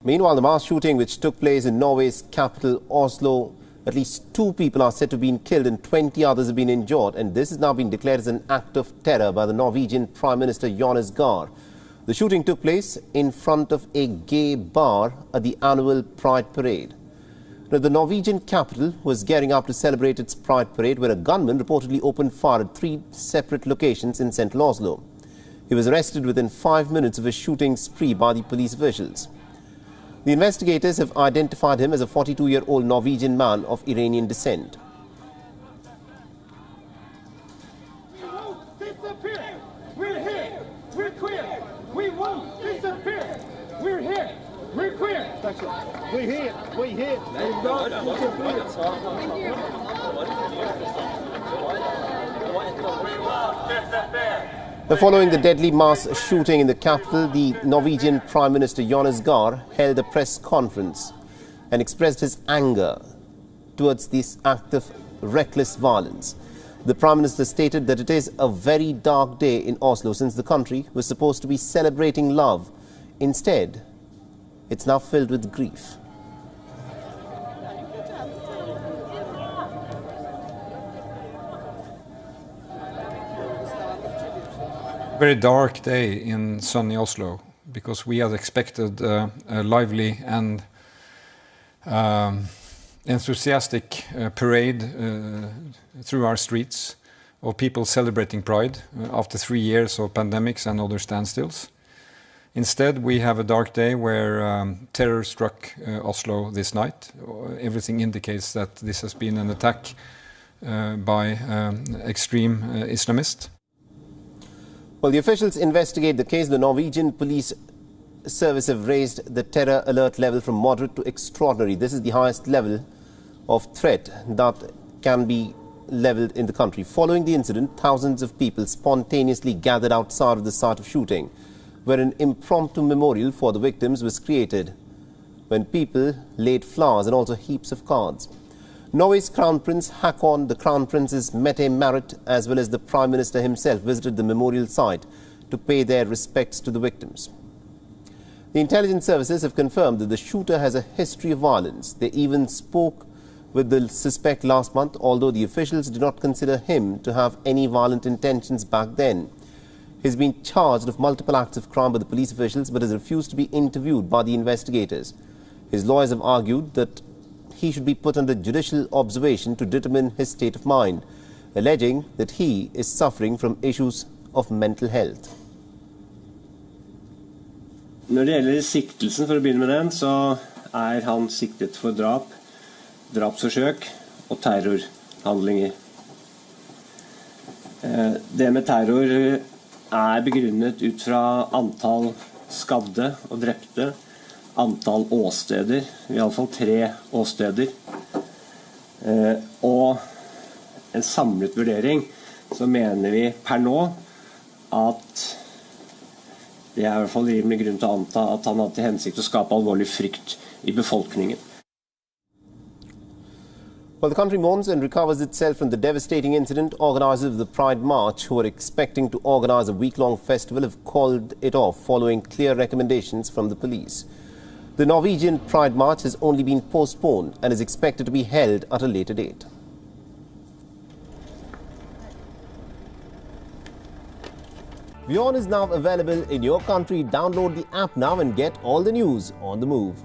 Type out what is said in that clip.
Meanwhile, the mass shooting which took place in Norway's capital, Oslo, at least 2 people are said to have been killed and 20 others have been injured. And this has now been declared as an act of terror by the Norwegian Prime Minister Jonas Gahr. The shooting took place in front of a gay bar at the annual Pride Parade. Now, the Norwegian capital was gearing up to celebrate its Pride Parade when a gunman reportedly opened fire at 3 separate locations in central Oslo. He was arrested within 5 minutes of a shooting spree by the police officials. The investigators have identified him as a 42-year-old Norwegian man of Iranian descent. We won't disappear. We're here. We're queer. We won't disappear. We're here. We're queer. We're here. We're here. Following the deadly mass shooting in the capital, the Norwegian Prime Minister Jonas Gahr held a press conference and expressed his anger towards this act of reckless violence. The Prime Minister stated that it is a very dark day in Oslo since the country was supposed to be celebrating love. Instead, it's now filled with grief. Very dark day in sunny Oslo because we had expected a lively and enthusiastic parade through our streets of people celebrating Pride after 3 years of pandemics and other standstills. Instead, we have a dark day where terror struck Oslo this night. Everything indicates that this has been an attack by extreme Islamists. Well, the officials investigate the case. The Norwegian police service have raised the terror alert level from moderate to extraordinary. This is the highest level of threat that can be leveled in the country. Following the incident, thousands of people spontaneously gathered outside of the site of shooting, where an impromptu memorial for the victims was created when people laid flowers and also heaps of cards. Norway's Crown Prince Haakon, the Crown Princess Mette-Marit, as well as the Prime Minister himself visited the memorial site to pay their respects to the victims. The intelligence services have confirmed that the shooter has a history of violence. They even spoke with the suspect last month, although the officials did not consider him to have any violent intentions back then. He's been charged of multiple acts of crime by the police officials but has refused to be interviewed by the investigators. His lawyers have argued that he should be put under judicial observation to determine his state of mind, alleging that he is suffering from issues of mental health. Når det gjelder siktelsen, for å begynne med den, så han siktet for drap, drapsforsøk og terrorhandlinger. Det med terror begrunnet ut fra antall skadde og drepte, antall åsteder, i alle fall 3 åsteder, og en samlet vurdering, så mener vi per nå at det i hvert fall rimelig grunn til å anta at han hadde til hensikt å skape alvorlig frykt i befolkningen. Well, the country mourns and recovers itself from the devastating incident. Organisers of the Pride March, who are expecting to organise a week-long festival, have called it off following clear recommendations from the police. The Norwegian Pride March has only been postponed and is expected to be held at a later date. WION is now available in your country. Download the app now and get all the news on the move.